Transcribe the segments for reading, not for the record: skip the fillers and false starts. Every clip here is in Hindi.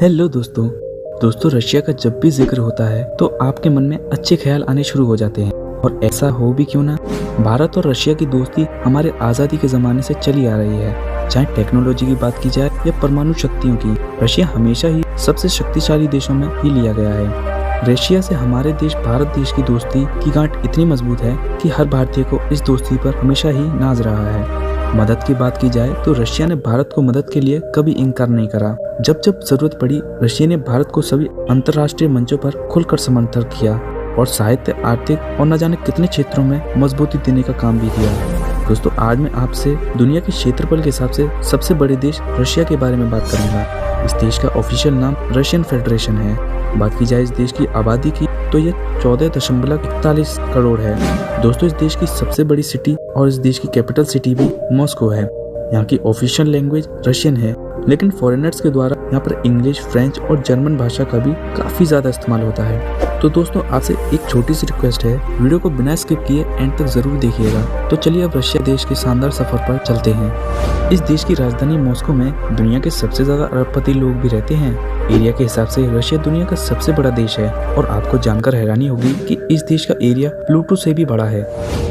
हेलो दोस्तों रशिया का जब भी जिक्र होता है तो आपके मन में अच्छे ख्याल आने शुरू हो जाते हैं। और ऐसा हो भी क्यों ना, भारत और रशिया की दोस्ती हमारे आज़ादी के ज़माने से चली आ रही है। चाहे टेक्नोलॉजी की बात की जाए या परमाणु शक्तियों की, रशिया हमेशा ही सबसे शक्तिशाली देशों में ही लिया गया है। रशिया से हमारे देश भारत देश की दोस्ती की गांठ इतनी मजबूत है कि हर भारतीय को इस दोस्ती पर हमेशा ही नाज रहा है। मदद की बात की जाए तो रशिया ने भारत को मदद के लिए कभी इनकार नहीं करा। जब जब जरूरत पड़ी, रशिया ने भारत को सभी अंतर्राष्ट्रीय मंचों पर खुलकर समर्थन किया और साहित्य, आर्थिक और न जाने कितने क्षेत्रों में मजबूती देने का काम भी किया। दोस्तों, आज मैं आपसे दुनिया के क्षेत्रफल के हिसाब से सबसे बड़े देश रशिया के बारे में बात करूंगा। इस देश का ऑफिशियल नाम रशियन फेडरेशन है। बात की जाए इस देश की आबादी की तो यह 14.41 करोड़ है। दोस्तों, इस देश की सबसे बड़ी सिटी और इस देश की कैपिटल सिटी भी मॉस्को है। यहाँ की ऑफिशियल लैंग्वेज रशियन है, लेकिन फॉरेनर्स के द्वारा यहाँ पर इंग्लिश, फ्रेंच और जर्मन भाषा का भी काफी ज्यादा इस्तेमाल होता है। तो दोस्तों, आपसे एक छोटी सी रिक्वेस्ट है, वीडियो को बिना स्किप किए एंड तक जरूर देखिएगा। तो चलिए अब रशिया देश के शानदार सफर पर चलते हैं। इस देश की राजधानी मॉस्को में दुनिया के सबसे ज्यादा अरबपति लोग भी रहते हैं। एरिया के हिसाब से रशिया दुनिया का सबसे बड़ा देश है और आपको जानकर हैरानी होगी कि इस देश का एरिया प्लूटो से भी बड़ा है।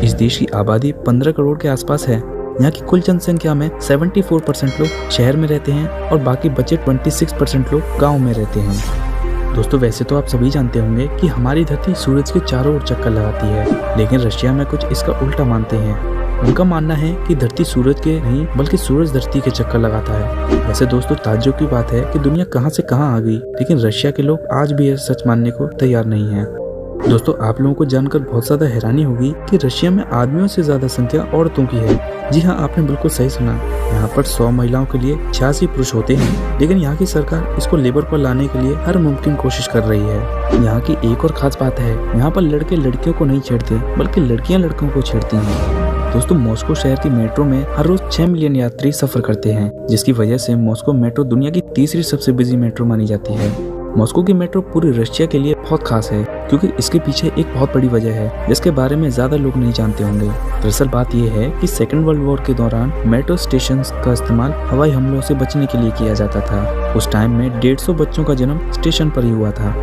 इस देश की आबादी 15 करोड़ के आसपास है। यहाँ की कुल जनसंख्या में 74% लोग शहर में रहते हैं और बाकी बचे 26% लोग गाँव में रहते हैं। दोस्तों, वैसे तो आप सभी जानते होंगे कि हमारी धरती सूरज के चारों ओर चक्कर लगाती है, लेकिन रशिया में कुछ इसका उल्टा मानते हैं। उनका मानना है कि धरती सूरज के नहीं बल्कि सूरज धरती के चक्कर लगाता है। वैसे दोस्तों, ताज्जुब की बात है कि दुनिया कहां से कहां आ गई, लेकिन रशिया के लोग आज भी यह सच मानने को तैयार नहीं है। दोस्तों, आप लोगों को जानकर बहुत ज्यादा हैरानी होगी कि रशिया में आदमियों से ज्यादा संख्या औरतों की है। जी हाँ, आपने बिल्कुल सही सुना। यहाँ पर 100 महिलाओं के लिए 86 पुरुष होते हैं, लेकिन यहाँ की सरकार इसको लेबर पर लाने के लिए हर मुमकिन कोशिश कर रही है। यहाँ की एक और खास बात है, यहाँ पर लड़के लड़कियों को नहीं छेड़ते बल्कि लड़कियाँ लड़कों को छेड़ती हैं। दोस्तों, मॉस्को शहर की मेट्रो में हर रोज 6 मिलियन यात्री सफर करते हैं, जिसकी वजह से मॉस्को मेट्रो दुनिया की तीसरी सबसे बिजी मेट्रो मानी जाती है। मॉस्को की मेट्रो पूरी रशिया के लिए बहुत खास है, क्योंकि इसके पीछे एक बहुत बड़ी वजह है जिसके बारे में ज्यादा लोग नहीं जानते होंगे। दरअसल बात यह है कि सेकेंड वर्ल्ड वॉर के दौरान मेट्रो स्टेशन का इस्तेमाल हवाई हमलों से बचने के लिए किया जाता था। उस टाइम में 150 बच्चों का जन्म स्टेशन पर ही हुआ था।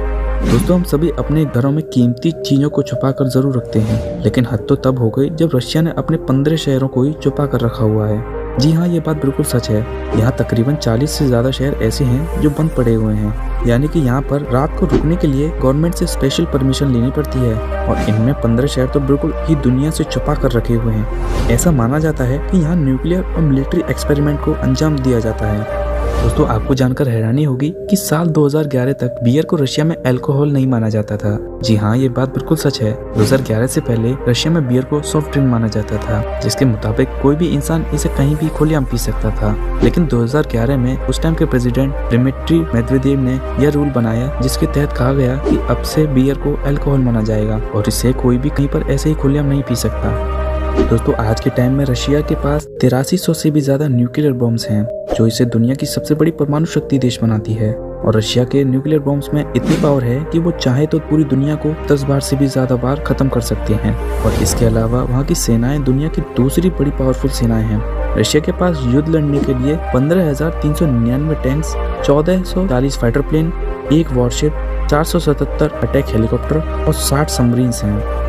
दोस्तों, हम सभी अपने घरों में कीमती चीजों को छुपा कर जरूर रखते हैं, लेकिन हद तो तब हो गई जब रशिया ने अपने 15 शहरों को ही छुपा कर रखा हुआ है। जी हाँ, ये बात बिल्कुल सच है। यहाँ तकरीबन 40 से ज्यादा शहर ऐसे हैं जो बंद पड़े हुए हैं, यानी कि यहाँ पर रात को रुकने के लिए गवर्नमेंट से स्पेशल परमिशन लेनी पड़ती है। और इनमें 15 शहर तो बिल्कुल ही दुनिया से छुपा कर रखे हुए हैं। ऐसा माना जाता है कि यहाँ न्यूक्लियर और मिलिट्री एक्सपेरिमेंट को अंजाम दिया जाता है। दोस्तों, आपको जानकर हैरानी होगी कि साल 2011 तक बियर को रशिया में अल्कोहल नहीं माना जाता था। जी हाँ, ये बात बिल्कुल सच है। 2011 से पहले रशिया में बियर को सॉफ्ट ड्रिंक माना जाता था, जिसके मुताबिक कोई भी इंसान इसे कहीं भी खुलेआम पी सकता था। लेकिन 2011 में उस टाइम के प्रेसिडेंट दिमित्री मेदवेदेव ने यह रूल बनाया, जिसके तहत कहा गया कि अब से बियर को अल्कोहल माना जाएगा और इसे कोई भी कहीं पर ऐसे ही खुलेआम नहीं पी सकता। दोस्तों, आज के टाइम में रशिया के पास 8300 से भी ज्यादा न्यूक्लियर बॉम्ब्स हैं, जो इसे दुनिया की सबसे बड़ी परमाणु शक्ति देश बनाती है। और रशिया के न्यूक्लियर बॉम्ब्स में इतनी पावर है कि वो चाहे तो पूरी दुनिया को 10 बार से भी ज्यादा बार खत्म कर सकते हैं। और इसके अलावा वहाँ की सेनाएं दुनिया की दूसरी बड़ी पावरफुल सेनाएं हैं। रशिया के पास युद्ध लड़ने के लिए 15,399 tanks, 1440 fighter plane, 1 warship, 477 attack helicopter और 60 सबमरीन्स हैं।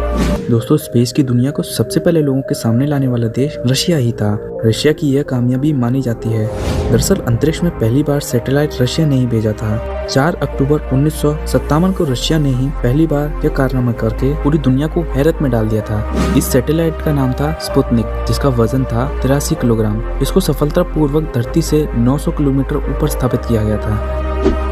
दोस्तों, स्पेस की दुनिया को सबसे पहले लोगों के सामने लाने वाला देश रशिया ही था। रशिया की यह कामयाबी मानी जाती है। दरअसल अंतरिक्ष में पहली बार सैटेलाइट रशिया ने ही भेजा था। 4 अक्टूबर 1957 को रशिया ने ही पहली बार यह कारनामा करके पूरी दुनिया को हैरत में डाल दिया था। इस सैटेलाइट का नाम था स्पुतनिक, जिसका वजन था 83 किलोग्राम। इसको सफलतापूर्वक धरती से 900 किलोमीटर ऊपर स्थापित किया गया था।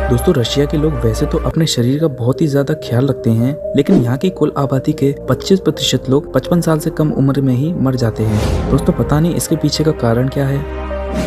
दोस्तों, रशिया के लोग वैसे तो अपने शरीर का बहुत ही ज्यादा ख्याल रखते हैं, लेकिन यहाँ की कुल आबादी के 25% लोग 55 साल से कम उम्र में ही मर जाते हैं। दोस्तों, पता नहीं इसके पीछे का कारण क्या है।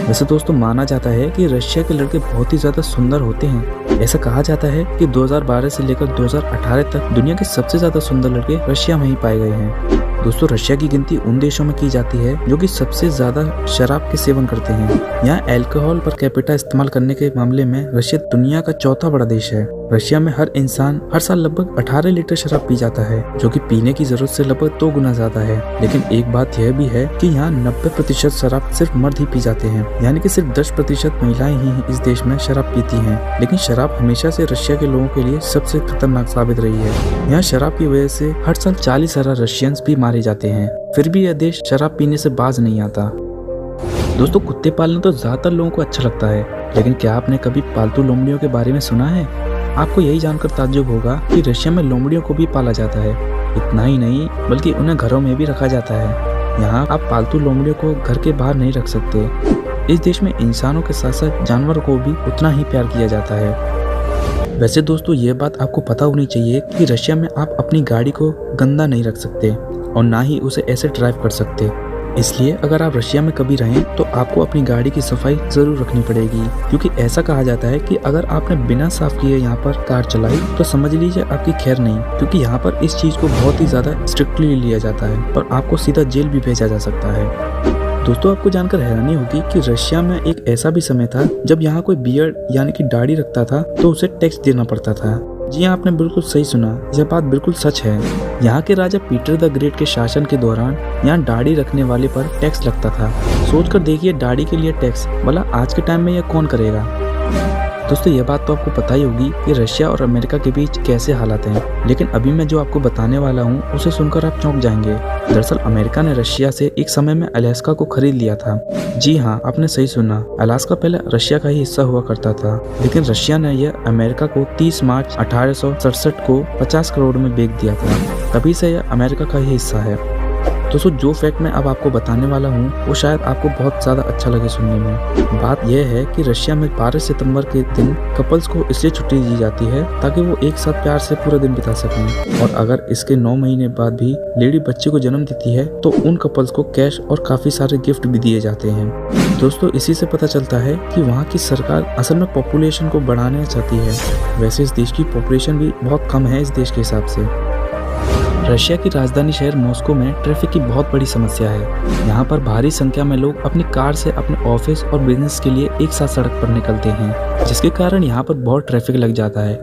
वैसे दोस्तों, माना जाता है कि रशिया के लड़के बहुत ही ज्यादा सुंदर होते हैं। ऐसा कहा जाता है कि 2012 से लेकर 2018 तक दुनिया के सबसे ज्यादा सुंदर लड़के रशिया में ही पाए गए हैं। दोस्तों रशिया की गिनती उन देशों में की जाती है जो कि सबसे ज्यादा शराब के सेवन करते हैं। यहाँ अल्कोहल पर कैपिटा इस्तेमाल करने के मामले में रशिया दुनिया का चौथा बड़ा देश है। रशिया में हर इंसान हर साल लगभग 18 लीटर शराब पी जाता है, जो कि पीने की जरूरत से लगभग 2 गुना ज्यादा है। लेकिन एक बात यह भी है कि यहाँ 90% शराब सिर्फ मर्द ही पी जाते हैं, यानी कि सिर्फ 10% महिलाएं ही इस देश में शराब पीती हैं। लेकिन शराब हमेशा से रशिया के लोगों के लिए सबसे खतरनाक साबित रही है। यहाँ शराब की वजह से हर साल 40,000 रशियंस भी मारे जाते हैं, फिर भी यह देश शराब पीने से बाज नहीं आता। दोस्तों कुत्ते पालना तो ज्यादातर लोगों को अच्छा लगता है, लेकिन क्या आपने कभी पालतू लोमड़ियों के बारे में सुना है? आपको यही जानकर ताज्जुब होगा कि रशिया में लोमड़ियों को भी पाला जाता है। इतना ही नहीं बल्कि उन्हें घरों में भी रखा जाता है। यहाँ आप पालतू लोमड़ियों को घर के बाहर नहीं रख सकते। इस देश में इंसानों के साथ साथ जानवरों को भी उतना ही प्यार किया जाता है। वैसे दोस्तों ये बात आपको पता होनी चाहिए कि रशिया में आप अपनी गाड़ी को गंदा नहीं रख सकते और ना ही उसे ऐसे ड्राइव कर सकते। इसलिए अगर आप रशिया में कभी रहें तो आपको अपनी गाड़ी की सफाई जरूर रखनी पड़ेगी, क्योंकि ऐसा कहा जाता है कि अगर आपने बिना साफ किए यहाँ पर कार चलाई तो समझ लीजिए आपकी खैर नहीं, क्योंकि यहाँ पर इस चीज को बहुत ही ज्यादा स्ट्रिक्टली लिया जाता है और आपको सीधा जेल भी भेजा जा सकता है। दोस्तों आपको जानकर हैरानी होगी कि रशिया में एक ऐसा भी समय था जब यहाँ कोई बियर्ड यानी कि दाढ़ी रखता था तो उसे टैक्स देना पड़ता था। जी हाँ, आपने बिल्कुल सही सुना, यह बात बिल्कुल सच है। यहाँ के राजा पीटर द ग्रेट के शासन के दौरान यहाँ दाढ़ी रखने वाले पर टैक्स लगता था। सोच कर देखिए, दाढ़ी के लिए टैक्स, भला आज के टाइम में यह कौन करेगा? दोस्तों ये बात तो आपको पता ही होगी कि रशिया और अमेरिका के बीच कैसे हालात हैं, लेकिन अभी मैं जो आपको बताने वाला हूँ उसे सुनकर आप चौंक जाएंगे। दरअसल अमेरिका ने रशिया से एक समय में अलास्का को खरीद लिया था। जी हाँ, आपने सही सुना, अलास्का पहले रशिया का ही हिस्सा हुआ करता था, लेकिन रशिया ने यह अमेरिका को 30 मार्च 1867 को 50 करोड़ में बेच दिया था। तभी से यह अमेरिका का ही हिस्सा है। दोस्तों जो फैक्ट मैं अब आपको बताने वाला हूँ वो शायद आपको बहुत ज़्यादा अच्छा लगे सुनने में। बात यह है कि रशिया में 12 सितंबर के दिन कपल्स को इसलिए छुट्टी दी जाती है ताकि वो एक साथ प्यार से पूरा दिन बिता सकें, और अगर इसके 9 महीने बाद भी लेडी बच्चे को जन्म देती है तो उन कपल्स को कैश और काफ़ी सारे गिफ्ट भी दिए जाते हैं। दोस्तों इसी से पता चलता है कि वहाँ की सरकार असल में पॉपुलेशन को बढ़ाना चाहती है। वैसे इस देश की पॉपुलेशन भी बहुत कम है इस देश के हिसाब से। रशिया की राजधानी शहर मॉस्को में ट्रैफिक की बहुत बड़ी समस्या है। यहाँ पर भारी संख्या में लोग अपनी कार से अपने ऑफिस और बिजनेस के लिए एक साथ सड़क पर निकलते हैं, जिसके कारण यहाँ पर बहुत ट्रैफिक लग जाता है।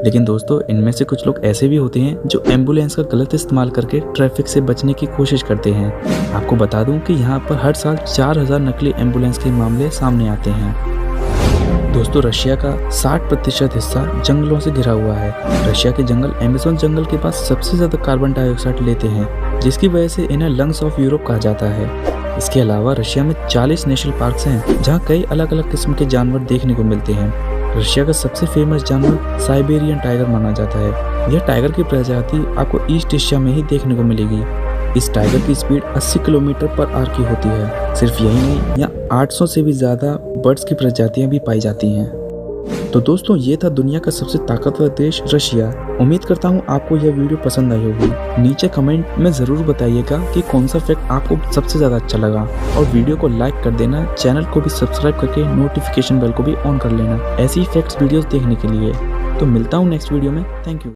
लेकिन दोस्तों इनमें से कुछ लोग ऐसे भी होते हैं जो एम्बुलेंस का गलत इस्तेमाल करके ट्रैफिक से बचने की कोशिश करते हैं। आपको बता दूं कि यहाँ पर हर साल 4000 नकली एम्बुलेंस के मामले सामने आते हैं। दोस्तों रशिया का 60% हिस्सा जंगलों से घिरा हुआ है। रशिया के जंगल अमेज़न जंगल के पास सबसे ज्यादा कार्बन डाइऑक्साइड लेते हैं, जिसकी वजह से इन्हें लंग्स ऑफ यूरोप कहा जाता है। इसके अलावा रशिया में 40 नेशनल पार्क्स हैं, जहां कई अलग अलग किस्म के जानवर देखने को मिलते हैं। रशिया का सबसे फेमस जानवर साइबेरियन टाइगर माना जाता है। यह टाइगर की प्रजाति आपको ईस्ट एशिया में ही देखने को मिलेगी। इस टाइगर की स्पीड 80 किलोमीटर पर आवर की होती है। सिर्फ यही नहीं, यहाँ 800 से भी ज्यादा बर्ड्स की प्रजातियां भी पाई जाती हैं। तो दोस्तों ये था दुनिया का सबसे ताकतवर देश रशिया। उम्मीद करता हूँ आपको यह वीडियो पसंद आई होगी। नीचे कमेंट में जरूर बताइएगा कि कौन सा फैक्ट आपको सबसे ज्यादा अच्छा लगा, और वीडियो को लाइक कर देना, चैनल को भी सब्सक्राइब करके नोटिफिकेशन बेल को भी ऑन कर लेना ऐसी फैक्ट्स वीडियोस देखने के लिए। तो मिलता हूँ नेक्स्ट वीडियो में। Thank you.